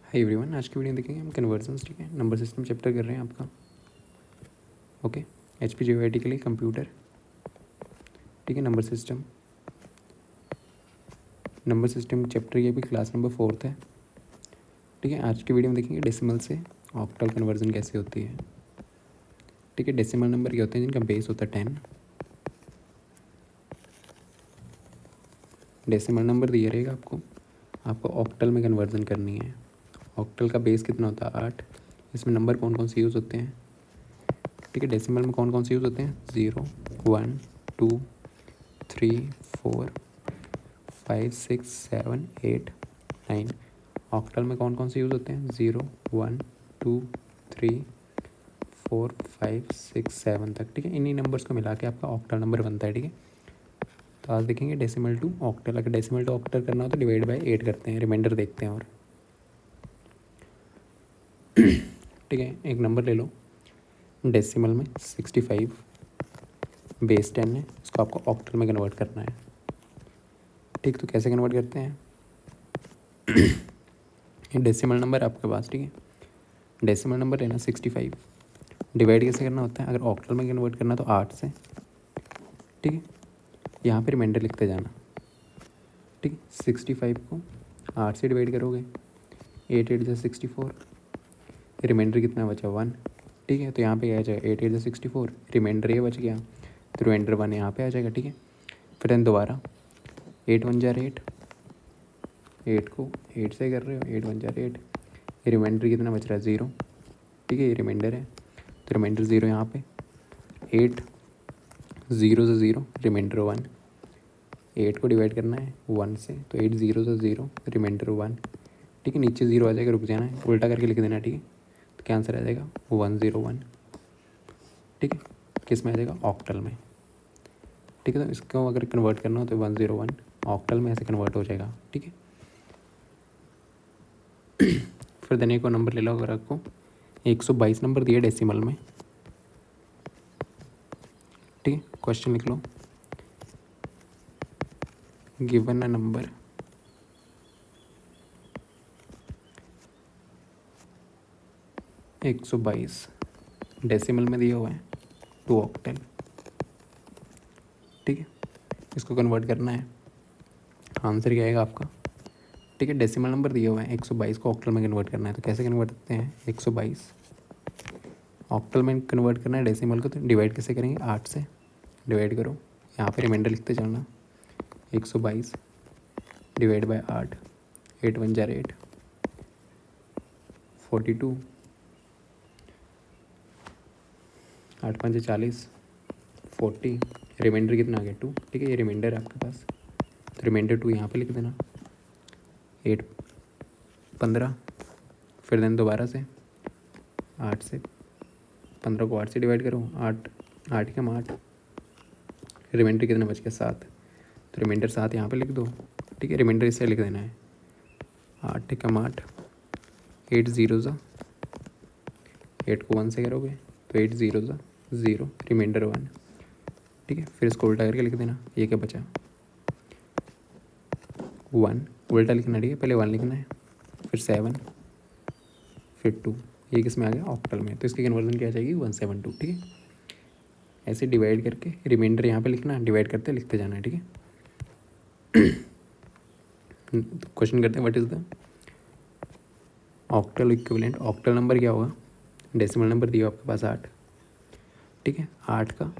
Hi everyone, आज की video देखेंगे हम कन्वर्जन्स। ठीक है, नंबर सिस्टम चैप्टर कर रहे हैं आपका। ओके, HP JOIT के लिए कंप्यूटर। ठीक है, नंबर सिस्टम चैप्टर ये भी क्लास नंबर 4 है। ठीक है, आज की वीडियो में देखेंगे डेसिमल से ऑक्टल कन्वर्जन कैसे होती है। ठीक है, डेसिमल नंबर ये होते हैं जिनका बेस होता है 10। डेसिमल नंबर दिया रहेगा आपको ऑक्टल में कन्वर्जन करनी है। ऑक्टल का बेस कितना होता है 8। इसमें नंबर कौन कौन से यूज़ होते हैं? ठीक है, डेसिमल में कौन कौन से यूज़ होते हैं? 0, 1, 2, 3, 4, 5, 6, 7, 8, 9। ऑक्टल में कौन कौन से यूज़ होते हैं? 0, 1, 2, 3, 4, 5, 6, 7 तक। ठीक है, इन्हीं नंबर्स को मिला के आपका ऑक्टल नंबर बनता है। ठीक है, तो आज देखेंगे डेसिमल टू ऑक्टल। अगर डेसिमल टू ऑक्टल करना हो तो डिवाइड बाय 8 करते हैं, रिमाइंडर देखते हैं। और ठीक है, एक नंबर ले लो डेसिमल में 65, बेस 10 है, इसको आपको ऑक्टल में कन्वर्ट करना है। ठीक, तो कैसे कन्वर्ट करते हैं? डेसिमल नंबर आपके पास। ठीक है, डेसिमल नंबर लेना 65, डिवाइड कैसे करना होता है? अगर ऑक्टल में कन्वर्ट करना तो 8 से। ठीक है, यहाँ पे रिमाइंडर लिखते जाना। ठीक है, 65 को 8 से डिवाइड करोगे, 8 8 जा 64, रिमाइंडर कितना बचा? 1। ठीक है, तो यहाँ पे आ जाएगा 8 8 जा 64, रिमाइंडर ये बच गया, तो रिमाइंडर 1 यहाँ पे आ जाएगा। ठीक है, फिर दोबारा 8 1 जा 8, 8 को 8 से कर रहे हो, 8 1 जा 8, रिमाइंडर कितना बच रहा है? 0। ठीक है, ये रिमाइंडर है, तो रिमाइंडर 0 यहाँ पे, 8 0 से 0, रिमाइंडर 1। 8 को डिवाइड करना है 1 से, तो 8 0 से 0, रिमाइंडर 1। ठीक है, नीचे 0 आ जाएगा, रुक जाना है, उल्टा करके लिख देना। ठीक है, तो क्या आंसर आ जाएगा? 101। ठीक है, किस में आ जाएगा? ऑक्टल में। ठीक है, तो इसको अगर कन्वर्ट करना हो तो 101 ऑक्टल में ऐसे कन्वर्ट हो जाएगा। ठीक है, फिर देने को नंबर ले लो। अगर आपको 122 नंबर दिया डेसिमल में, ठीक है, क्वेश्चन लिख लो, गिवन अ नंबर एक 122 डेसिमल में दिया हुआ है टू ऑक्टल। ठीक है, इसको कन्वर्ट करना है, आंसर क्या आएगा आपका? ठीक है, डेसिमल नंबर दिया हुआ है 122 को ऑक्टल में कन्वर्ट करना है, तो कैसे कन्वर्ट करते हैं? 122 ऑक्टल में कन्वर्ट करना है डेसिमल को, तो डिवाइड कैसे करेंगे? 8 से डिवाइड करो, यहाँ पे रिमाइंडर लिखते जाना, 122 डिवाइड बाय 8, 8 1 जा 8, 42, 8 5 40, 40, रिमाइंडर कितना आ गया? 2। ठीक है, ये रिमाइंडर है आपके पास, तो रिमाइंडर 2 यहाँ पे लिख देना, 8 15, फिर देन दोबारा से 8 से 15 को 8 से डिवाइड करो, 8 8 कम 8, रिमाइंडर कितना बच गया? 7, तो रिमाइंडर 7 यहाँ पे लिख दो। ठीक है, रिमाइंडर इससे लिख देना है, 8 कम 8, 8 0 ज़ा, 8 को 1 से करोगे तो 8 0 ज़ा 0, रिमाइंडर 1। ठीक है, फिर इसको उल्टा करके लिख देना, ये क्या बचा? 1, उल्टा लिखना। ठीक है, पहले 1 लिखना है, फिर 7, फिर 2, ये किस में आ गया? ऑक्टल में, तो इसकी कन्वर्जन क्या आ जाएगी? 172। ठीक है, ऐसे डिवाइड करके रिमाइंडर यहाँ पे लिखना, डिवाइड करते लिखते जाना है। ठीक है, क्वेश्चन करते हैं, what is the octal equivalent. Octal number क्या होगा? डेसिमल नंबर दिया आपके पास 8। ठीक है, 8 का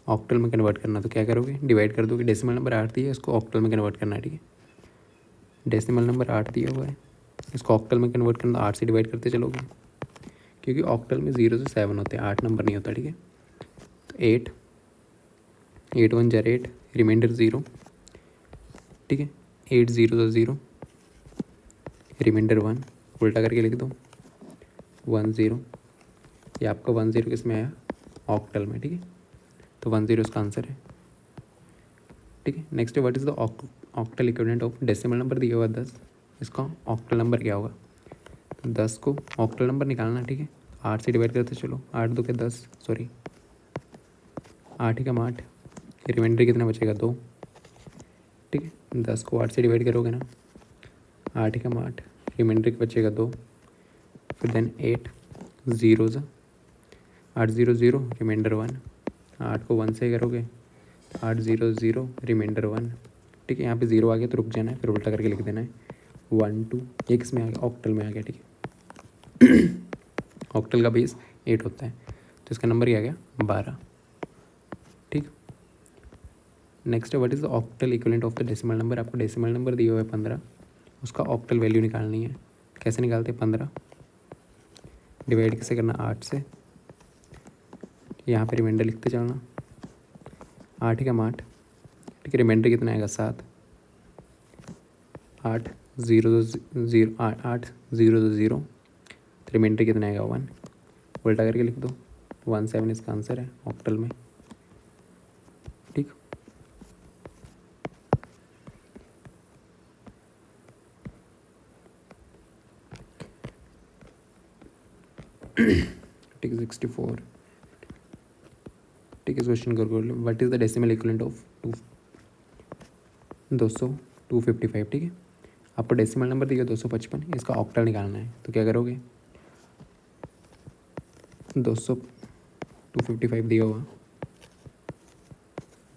ऑक्टल में कन्वर्ट करना, तो क्या करोगे? डिवाइड कर दोगे, डेसिमल नंबर 8 दिया है, इसको ऑक्टल में कन्वर्ट करना है। ठीक है, डेसिमल नंबर 8 दिया हुआ है, इसको ऑक्टल में कन्वर्ट करना, 8 से डिवाइड करते चलोगे, क्योंकि ऑक्टल में 0 से 7 होते हैं, 8 नंबर नहीं होता। ठीक है, तो 8 8 1 जा 8, रिमाइंडर 0। ठीक है, 8 0 ज़ा 0, रिमाइंडर 1, उल्टा करके लिख दो, 1 0, ये आपका 1 0 किस में आया? ऑक्टल में। ठीक है, तो 1 0 इसका आंसर है। ठीक है, next what is the octal equivalent of decimal number दिया हुआ 10, इसका ऑक्टल नंबर क्या होगा? तो 10 को ऑक्टल नंबर निकालना। ठीक है, 8 से डिवाइड करते चलो, 8 2 के 10, सॉरी 8 ही कम 8, रिमाइंडर कितना बचेगा? 2। ठीक है, 10 को 8 से डिवाइड करोगे ना, 8 ही कम 8, रिमाइंडर के बचेगा 2, फिर देन 8 ज़ीरोज़ 8 0 0 रिमाइंडर 1, 8 को 1 से करोगे 8 0 0 रिमाइंडर 1। ठीक है, यहाँ पे 0 आ गया तो रुक जाना है, फिर उल्टा करके लिख देना है 1 2। ये किस में आ गया, ऑक्टल में आ गया। ठीक है, ऑक्टल का बेस 8 होता है, तो इसका नंबर ही आ गया 12। ठीक, नेक्स्ट है what is the octal equivalent of the decimal number. आपको डेसिमल नंबर दिया हुआ है 15, उसका ऑक्टल वैल्यू निकालनी है। कैसे निकालते हैं, 15 डिवाइड कैसे करना, 8 से। यहाँ पे रिमाइंडर लिखते जाना, 8 का 8। ठीक है, रिमाइंडर कितना आएगा, 7। 8 0 0 8 0 0, तो रिमाइंडर कितना आएगा, 1। उल्टा करके लिख दो, 17 इसका आंसर है ऑक्टल में। ठीक, ठीक है 64। ठीक है, क्वेश्चन करो, what is the decimal equivalent of 255। ठीक है, आपको डेसिमल नंबर दिया 255, इसका ऑक्टल निकालना है, तो क्या करोगे, 255 दिया हुआ,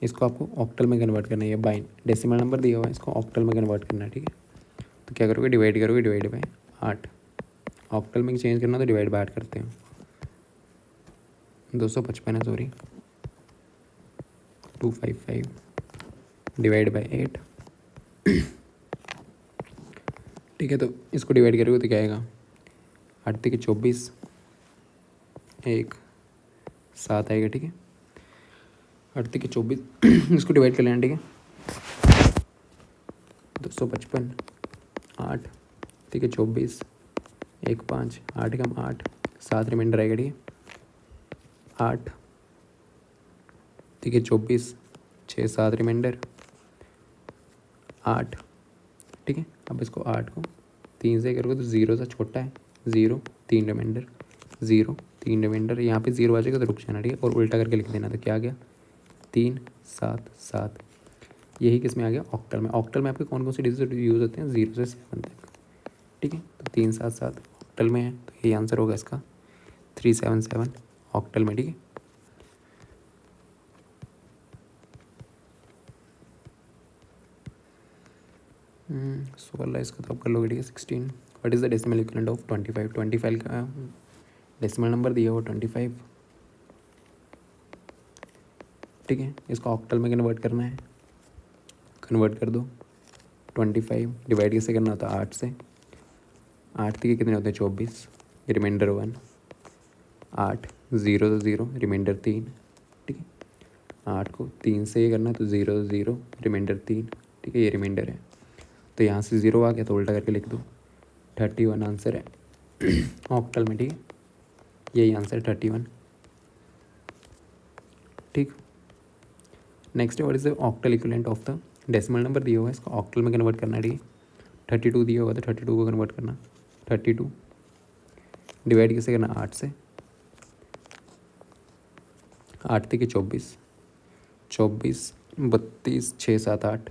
इसको आपको ऑक्टल में कन्वर्ट करना है। बाइन डेसिमल नंबर दिया हुआ है, इसको ऑक्टल में कन्वर्ट करना है। ठीक है, तो क्या करोगे, डिवाइड करोगे, डिवाइड बाय 8। ऑक्टल में चेंज करना तो डिवाइड बाय 8 करते हैं। 255 है, सॉरी 255 डिवाइड बाय 8। ठीक है, तो इसको डिवाइड करोगे तो क्या आएगा, 8 के 24, 1 7 आएगा। ठीक है, 8 के 24 इसको डिवाइड कर लेना। ठीक है, 255 8 ठीक है 24 1 5 8 कम 8 7 रिमाइंडर आएगा। ठीक है, 8 ठीक है 24 6 7 रिमाइंडर 8। ठीक है, अब इसको 8 को 3 से करोगे तो 0 सा छोटा है, 0 3 रिमाइंडर 0 3 रिमाइंडर, यहाँ पे 0 आ जाएगा तो रुक जाना। ठीक है, और उल्टा करके लिख देना, तो क्या आ गया 3 7 7। यही किस में आ गया, ऑक्टल में। ऑक्टल में आपके कौन कौन से डिजिट यूज़ होते हैं, 0 से 7 तक। ठीक है, तो 3 7 7 ऑक्टल में है, तो यही आंसर होगा इसका 377 ऑक्टल में। ठीक है, सोलह इसका तो आप कर लोगे। ठीक है, 16 what is the decimal equivalent of 25। 25 का डेसिमल नंबर दिया हुआ 25। ठीक है, इसको ऑक्टल में कन्वर्ट करना है, कन्वर्ट कर दो। 25 डिवाइड कैसे करना होता है, 8 से। 8 के कितने होते हैं, 24 रिमाइंडर 1 8 0 0 रिमाइंडर 3। ठीक है, 8 को 3 से ये करना तो 0 0 रिमाइंडर 3। ठीक है, ये रिमाइंडर है, तो यहाँ से 0 आ गया तो उल्टा करके लिख दो, 31 आंसर है ऑक्टल में। ठीक है, यही आंसर है 31। ठीक, next what is the octal equivalent of the decimal number दिया हुआ है, इसको ऑक्टल में कन्वर्ट करना है। ठीक है, 32 दिया हुआ तो 32 को कन्वर्ट करना, 32 डिवाइड कैसे करना, 8 से। 8 के 24 24 32 6 7 8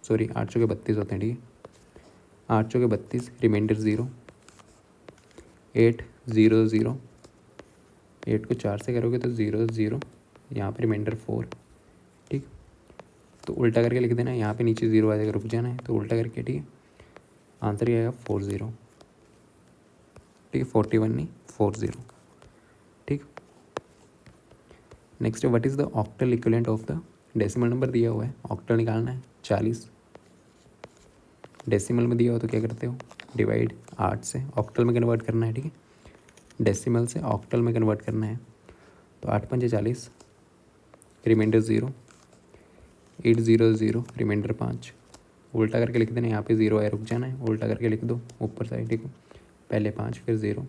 सॉरी 8 के 32 होते हैं। ठीक है, 8 के 32 रिमाइंडर 0 8 0 0 8 को 4 से करोगे तो 0 0 यहाँ पे रिमाइंडर 4। ठीक, तो उल्टा करके लिख देना, यहाँ पे नीचे 0 आ जाएगा, रुक जाना है, तो उल्टा करके। ठीक है, आंसर ये आएगा 40। ठीक है, 41 नहीं 40। ठीक, next what is the octal equivalent of the decimal number दिया हुआ है, ऑक्टल निकालना है 40। डेसिमल में दिया हो तो क्या करते हो, डिवाइड 8 से ऑक्टल में कन्वर्ट करना है। ठीक है, डेसिमल से ऑक्टल में कन्वर्ट करना है, तो 8 5 40 रिमाइंडर 0 8 0 0 रिमाइंडर 5। उल्टा करके लिख देना, यहाँ पे 0 आया, रुक जाना है, उल्टा करके लिख दो ऊपर साइड। ठीक है, पहले 5 फिर 0,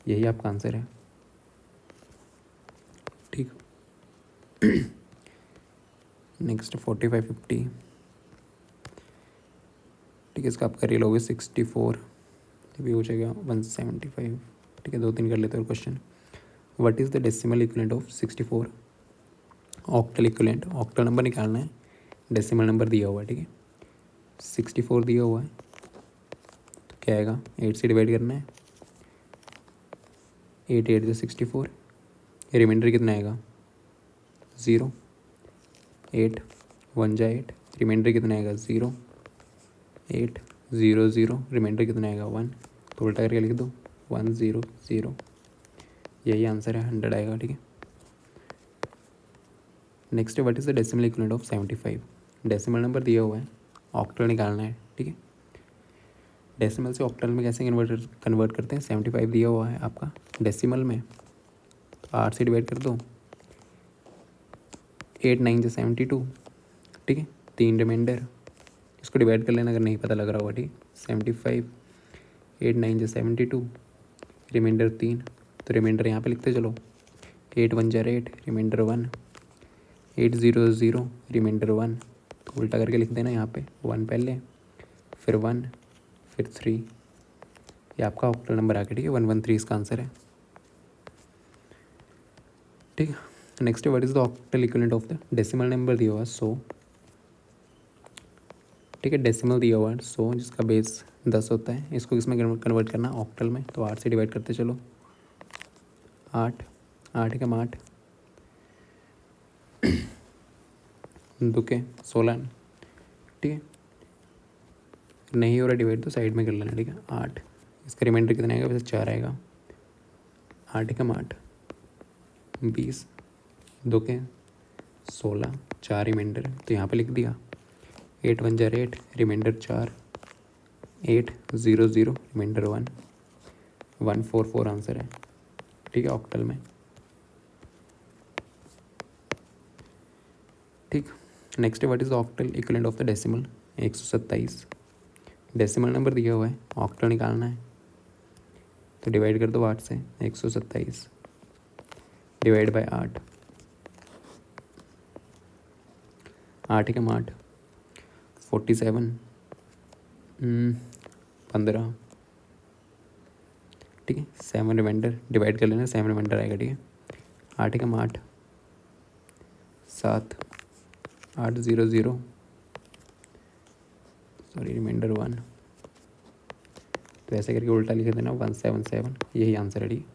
यही आपका आंसर है। ठीक, नेक्स्ट 45 50। ठीक है, इसका आप कर ही लोगे 64, भी हो जाएगा 175। ठीक है, 2 3 कर लेते हैं question. What is the decimal equivalent of 64। Octal equivalent, octal number निकालना है, डेसिमल नंबर दिया हुआ है। ठीक है, 64 दिया हुआ है, क्या आएगा, 8 से डिवाइड करना है, 8 8 64, रिमाइंडर कितना आएगा 0, 8 1 जा 8, रिमाइंडर कितना आएगा 0, 8 0 0, रिमाइंडर कितना आएगा 1, तो उल्टा करके लिख दो 1 0 0, यही आंसर है, 100 आएगा। ठीक है, next what is the decimal equivalent of 75। Decimal number दिया हुआ है, ऑक्टल निकालना है। ठीक है, डेसिमल से ऑक्टल में कैसे कन्वर्ट करते हैं, 75 दिया हुआ है आपका डेसिमल में, तो 8 से डिवाइड कर दो, 8 9 से 72। ठीक है, 3 रिमाइंडर, इसको डिवाइड कर लेना अगर नहीं पता लग रहा होगा। ठीक, 75 8 9 से 72, रिमाइंडर 3, तो रिमाइंडर यहाँ पे लिखते चलो, 8 1 जा 8, रिमाइंडर 1, 8 0 0, रिमाइंडर 1, तो उल्टा करके लिख देना यहाँ पे, 1 पहले फिर 1 फिर 3, ये आपका ऑक्टल नंबर आ गया। ठीक है, 113 इसका आंसर है। ठीक है, next what is the octal equivalent of the decimal number दिया हुआ 100। ठीक है, डेसिमल दिया हुआ है 100 जिसका बेस 10 होता है, इसको किसमें कन्वर्ट करना, ऑक्टल में, तो 8 से डिवाइड करते चलो, 8 8 कम 8 दुके 16। ठीक है, नहीं हो रहा डिवाइड तो साइड में कर लेना। ठीक है, 8, इसका रिमाइंडर कितना आएगा, वैसे 4 आएगा, 8 कम 8 20, दुके 16, 4 रिमाइंडर, तो यहाँ पे लिख दिया 8 1 जा 8, रिमाइंडर 4, 8 0 0, रिमाइंडर 1 144 आंसर है। ठीक है, ऑक्टल में। ठीक, next what is the octal equivalent of the decimal 127। Decimal number दिया हुआ है, ऑक्टल निकालना है, तो डिवाइड कर दो 8 से, 127 डिवाइड बाय 8, 8 कम 8 47 15। ठीक है, 7 रिमाइंडर, डिवाइड कर लेना, 7 रिमाइंडर आएगा। ठीक है, 8 कम 8 7, 8 0 0, सॉरी रिमाइंडर 1, तो ऐसे करके उल्टा लिख देना 177, यही आंसर है। ठीक,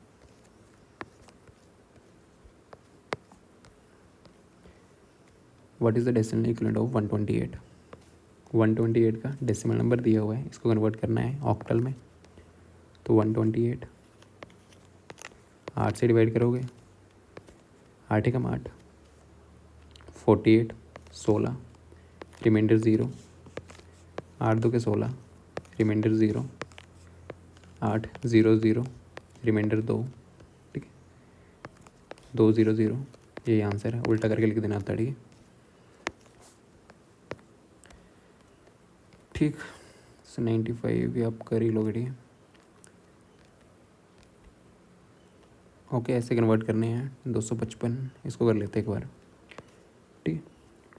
what is the decimal equivalent of 128। 128 का डेसिमल नंबर दिया हुआ है, इसको कन्वर्ट करना है ऑक्टल में, तो 128 8 से डिवाइड करोगे, 8 कम 8 48 16, रिमाइंडर 0, 8 2 के 16, रिमाइंडर 0, 8 0 0, रिमाइंडर 2। ठीक है, 2 0 0, यही आंसर है, उल्टा करके लिख देना आता। ठीक है, ठीक, 95 ये आप कर ही लोगे। ठीक है, ओके, ऐसे कन्वर्ट करने हैं 255, इसको कर लेते हैं एक बार। ठीक,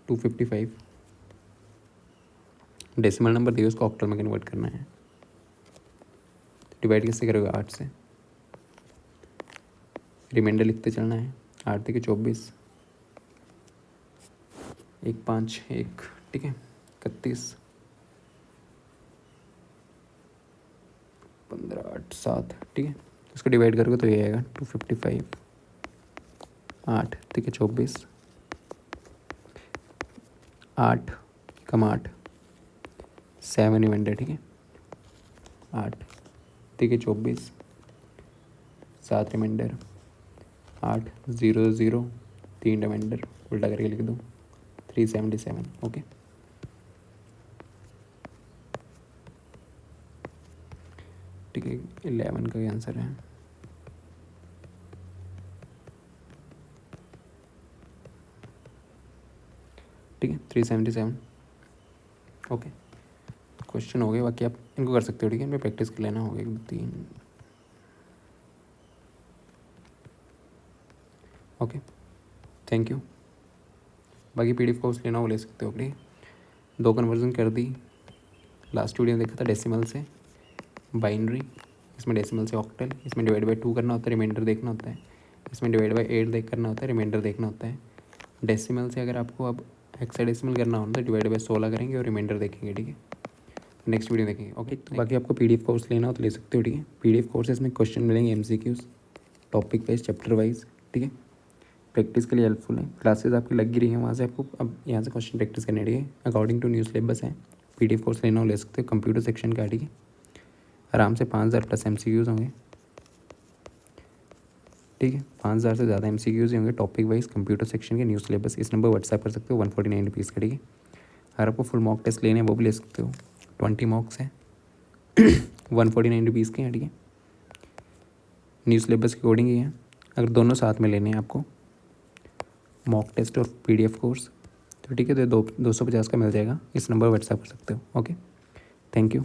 255 डेसिमल नंबर दिया उसको ऑक्टल में कन्वर्ट करना है, डिवाइड कैसे करोगे 8 से, रिमाइंडर लिखते चलना है, 8 के 24 1 5 1। ठीक है, 31 15 8 7। ठीक है, इसको डिवाइड करोगे तो ये आएगा 255, 8 ठीक है 24, 8 कम 8 7 रिमाइंडर। ठीक है, 8 ठीक है 24, 7 रिमाइंडर, 8 0 0, 3 रिमाइंडर, उल्टा करके लिख दो 377। ओके, ठीक है 11 का आंसर है। ठीक है 377। ओके, क्वेश्चन हो गए, बाकी आप इनको कर सकते हो। ठीक है, इनमें प्रैक्टिस कर लेना होगा 1 2 3। Okay, thank you. बाकी PDF कोर्स लेना वो ले सकते हो। ठीक है, 2 कन्वर्जन कर दी, लास्ट वीडियो में देखा था डेसिमल से बाइनरी, इसमें डेसिमल से ऑक्टल, इसमें डिवाइड बाई 2 करना होता है, रिमाइंडर देखना होता है, इसमें डिवाइड बाई 8 देख करना होता है, रिमाइंडर देखना होता है। डेसिमल से अगर आपको अब हेक्साडेसिमल करना हो तो डिवाइड बाई 16 करेंगे और रिमाइंडर देखेंगे। ठीक है, नेक्स्ट वीडियो देखेंगे। ओके, तो बाकी आपको PDF कोर्स लेना हो तो ले सकते हो, ठीक है। PDF कोर्सेज में क्वेश्चन मिलेंगे, MCQs, topic wise, chapter wise, ठीक है। प्रैक्टिस के लिए हेल्पफुल है। क्लासेस आपकी लग ही रही हैं, वहाँ से आपको अब यहाँ से क्वेश्चन प्रैक्टिस करने, ठीक है। अकॉर्डिंग टू न्यू सिलेबस है। PDF कोर्स लेना हो ले सकते हो, कंप्यूटर सेक्शन का, ठीक है। आराम से 5000 प्लस MCQs होंगे, ठीक है। 5000 से ज़्यादा MCQs ही होंगे टॉपिक वाइज कंप्यूटर सेक्शन के न्यू सिलेबस। इस नंबर व्हाट्सएप कर सकते हो, 149 रुपीज़ का, ठीक है। अगर आपको फुल मॉक टेस्ट लेने हैं वो भी ले सकते हो, 20 मॉक्स हैं 149 रुपीज़ के हैं, ठीक है। न्यू सिलेबस के अकॉर्डिंग ही है। अगर दोनों साथ में लेने हैं आपको, मॉक टेस्ट और PDF कोर्स, तो ठीक है, तो 250 का मिल जाएगा। इस नंबर व्हाट्सएप कर सकते हो। Okay, thank you.